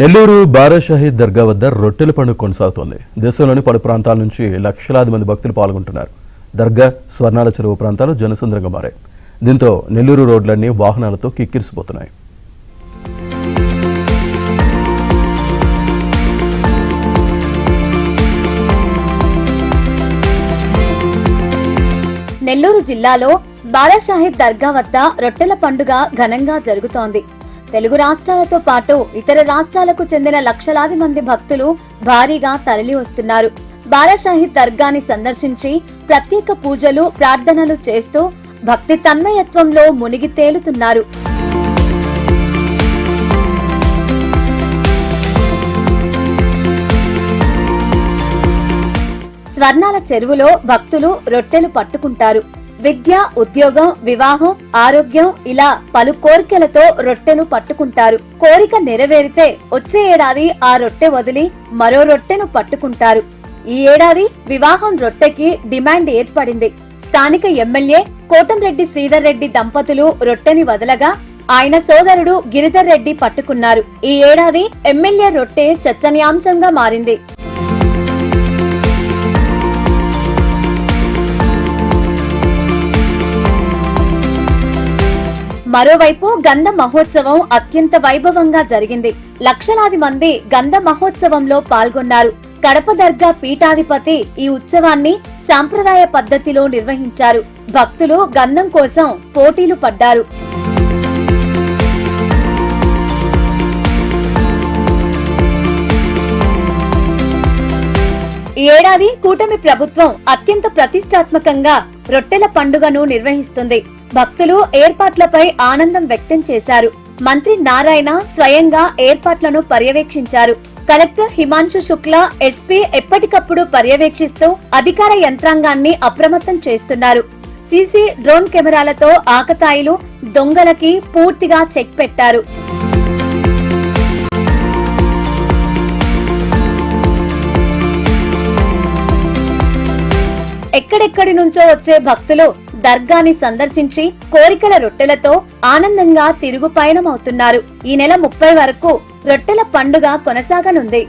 నెల్లూరు బారాషాహీద్ దర్గా వద్ద రొట్టెల పండుగ కొనసాగుతోంది. దేశంలోని పలు ప్రాంతాల నుంచి లక్షలాది మంది భక్తులు పాల్గొంటున్నారు. దర్గా, స్వర్ణాల చెరువు ప్రాంతాలు జనసంద్రంగా మారాయి. దీంతో నెల్లూరు రోడ్లన్నీ వాహనాలతో కిక్కిరిసిపోతున్నాయి. నెల్లూరు జిల్లాలో బారాషాహీద్ దర్గా వద్ద రొట్టెల పండుగ ఘనంగా జరుగుతోంది. తెలుగు రాష్ట్రాలతో పాటు ఇతర రాష్ట్రాలకు చెందిన లక్షలాది మంది భక్తులు భారీగా తరలి వస్తున్నారు. బారాషాహీద్ దర్గాని సందర్శించి ప్రత్యేక పూజలు, ప్రార్థనలు చేస్తూ భక్తి తన్మయత్వంలో మునిగి తేలుతున్నారు. స్వర్ణాల చెరువులో భక్తులు రొట్టెలు పట్టుకుంటారు. విద్య, ఉద్యోగం, వివాహం, ఆరోగ్యం ఇలా పలు కోరికలతో రొట్టెలు పట్టుకుంటారు. కోరిక నెరవేరితే వచ్చే ఏడాది ఆ రొట్టె వదిలి మరో రొట్టెను పట్టుకుంటారు. ఈ ఏడాది వివాహం రొట్టెకి డిమాండ్ ఏర్పడింది. స్థానిక ఎమ్మెల్యే కోటంరెడ్డి శ్రీధర్ రెడ్డి దంపతులు రొట్టెని వదలగా ఆయన సోదరుడు గిరిధర్ రెడ్డి పట్టుకున్నారు. ఈ ఏడాది ఎమ్మెల్యే రొట్టె చర్చనీయాంశంగా మారింది. మరోవైపు గంధ మహోత్సవం అత్యంత వైభవంగా జరిగింది. లక్షలాది మంది గంధ మహోత్సవంలో పాల్గొన్నారు. కడప దర్గా పీఠాధిపతి ఈ ఉత్సవాన్ని సాంప్రదాయ పద్ధతిలో నిర్వహించారు. భక్తులు గంధం కోసం పోటీలు పడ్డారు. ఈ ఏడాది కూటమి ప్రభుత్వం అత్యంత ప్రతిష్టాత్మకంగా రొట్టెల పండుగను నిర్వహిస్తుంది. భక్తులు ఏర్పాట్లపై ఆనందం వ్యక్తం చేశారు. మంత్రి నారాయణ స్వయంగా ఏర్పాట్లను పర్యవేక్షించారు. కలెక్టర్ హిమాంశు శుక్లా, ఎస్పీ ఎప్పటికప్పుడు పర్యవేక్షిస్తూ అధికార యంత్రాంగాన్ని అప్రమత్తం చేస్తున్నారు. సీసీ, డ్రోన్ కెమెరాలతో ఆకతాయిలు, దొంగలకి పూర్తిగా చెక్ పెట్టారు. ఎక్కడెక్కడి నుంచో వచ్చే భక్తులు దర్గాని సందర్శించి కోరికల రొట్టెలతో ఆనందంగా తిరుగు పయనమవుతున్నారు. ఈ నెల 30 వరకు రొట్టెల పండుగ కొనసాగనుంది.